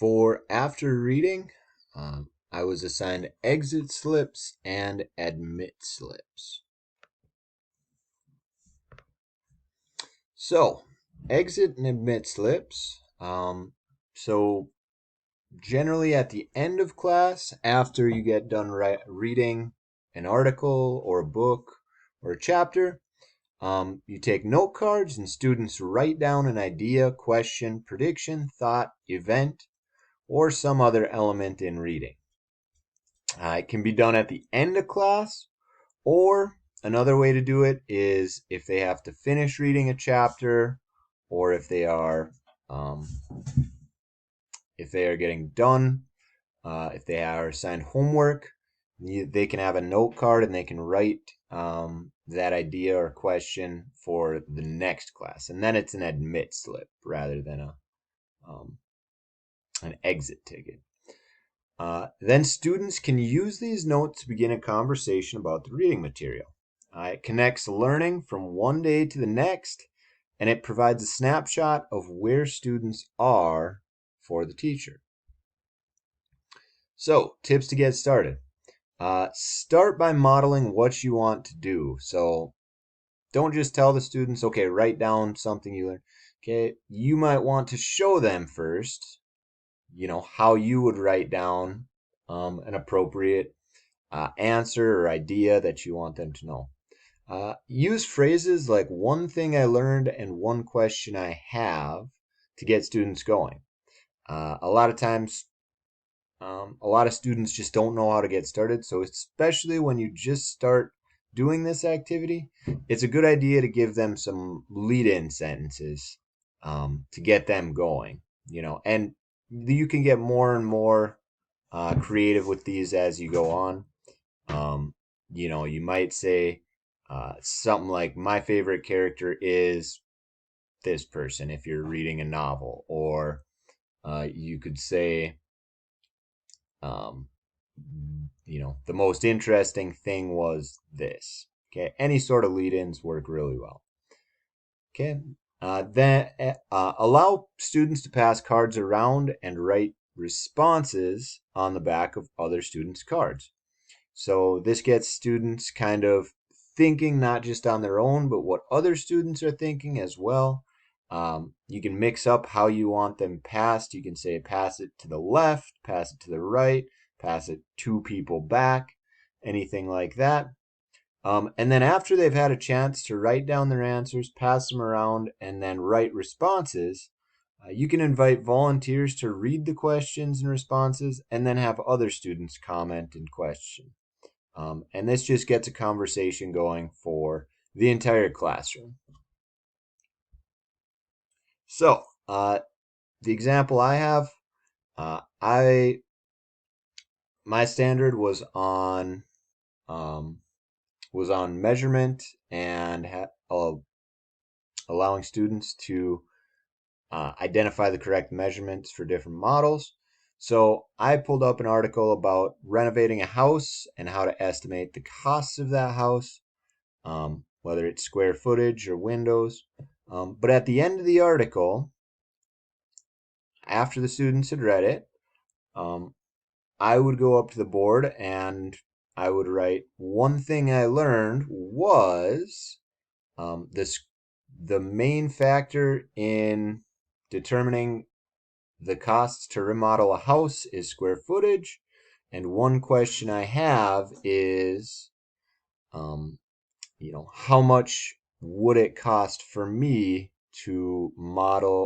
For after reading, I was assigned exit slips and admit slips. So, exit and admit slips. So generally at the end of class, after you get done reading an article or a book or a chapter, you take note cards and students write down an idea, question, prediction, thought, event, or some other element in reading. It can be done at the end of class, or another way to do it is if they have to finish reading a chapter, or um, if they are getting done, if they are assigned homework, they can have a note card and they can write that idea or question for the next class, and then it's an admit slip rather than um, an exit ticket. Then students can use these notes to begin a conversation about the reading material. It connects learning from one day to the next, and it provides a snapshot of where students are for the teacher. So, tips to get started. Start by modeling what you want to do. So, don't just tell the students, okay, write down something you learned. Okay, you might want to show them first, how you would write down an appropriate answer or idea that you want them to know. Use phrases like one thing I learned and one question I have to get students going. A lot of times, a lot of students just don't know how to get started. So, especially when you just start doing this activity, it's a good idea to give them some lead in sentences to get them going, and you can get more and more creative with these as you go on. You might say something like, my favorite character is this person if you're reading a novel, or you could say, um, the most interesting thing was this. Okay, any sort of lead-ins work really well. Okay, then allow students to pass cards around and write responses on the back of other students' cards. So this gets students kind of thinking not just on their own, but what other students are thinking as well. You can mix up how you want them passed. You can say pass it to the left, pass it to the right, pass it two people back, anything like that. And then after they've had a chance to write down their answers, pass them around, and then write responses, you can invite volunteers to read the questions and responses and then have other students comment and question. And this just gets a conversation going for the entire classroom. So, the example I have, I my standard was on measurement and allowing students to identify the correct measurements for different models. So I pulled up an article about renovating a house and how to estimate the costs of that house, whether it's square footage or windows. But at the end of the article, after the students had read it, um, I would go up to the board and I would write, one thing I learned was this the main factor in determining the costs to remodel a house is square footage. And one question I have is, how much would it cost for me to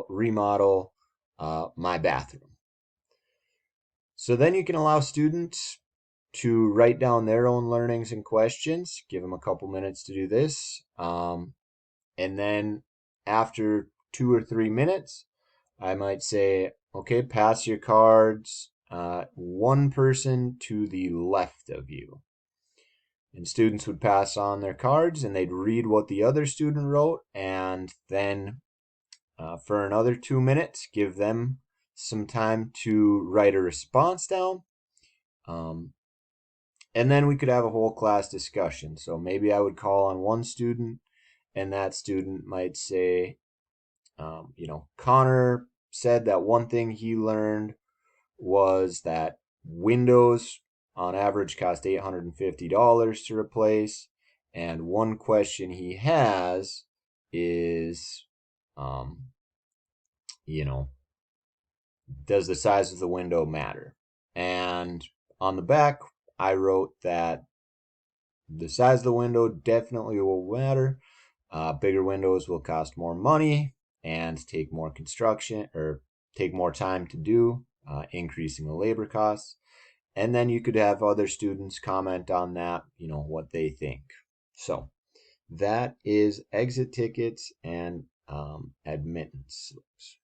remodel my bathroom? So then you can allow students to write down their own learnings and questions. Give them a couple minutes to do this. And then after 2 or 3 minutes, I might say, okay, pass your cards, one person to the left of you. And students would pass on their cards and they'd read what the other student wrote, and then for another 2 minutes, give them some time to write a response down. And then we could have a whole class discussion. So maybe I would call on one student, and that student might say, Connor said that one thing he learned was that windows on average cost $850 to replace. And one question he has is, you know, does the size of the window matter? And on the back, I wrote that the size of the window definitely will matter. Bigger windows will cost more money and take more construction or take more time to do, increasing the labor costs. And then you could have other students comment on that, what they think. So that is exit tickets and admittance slips.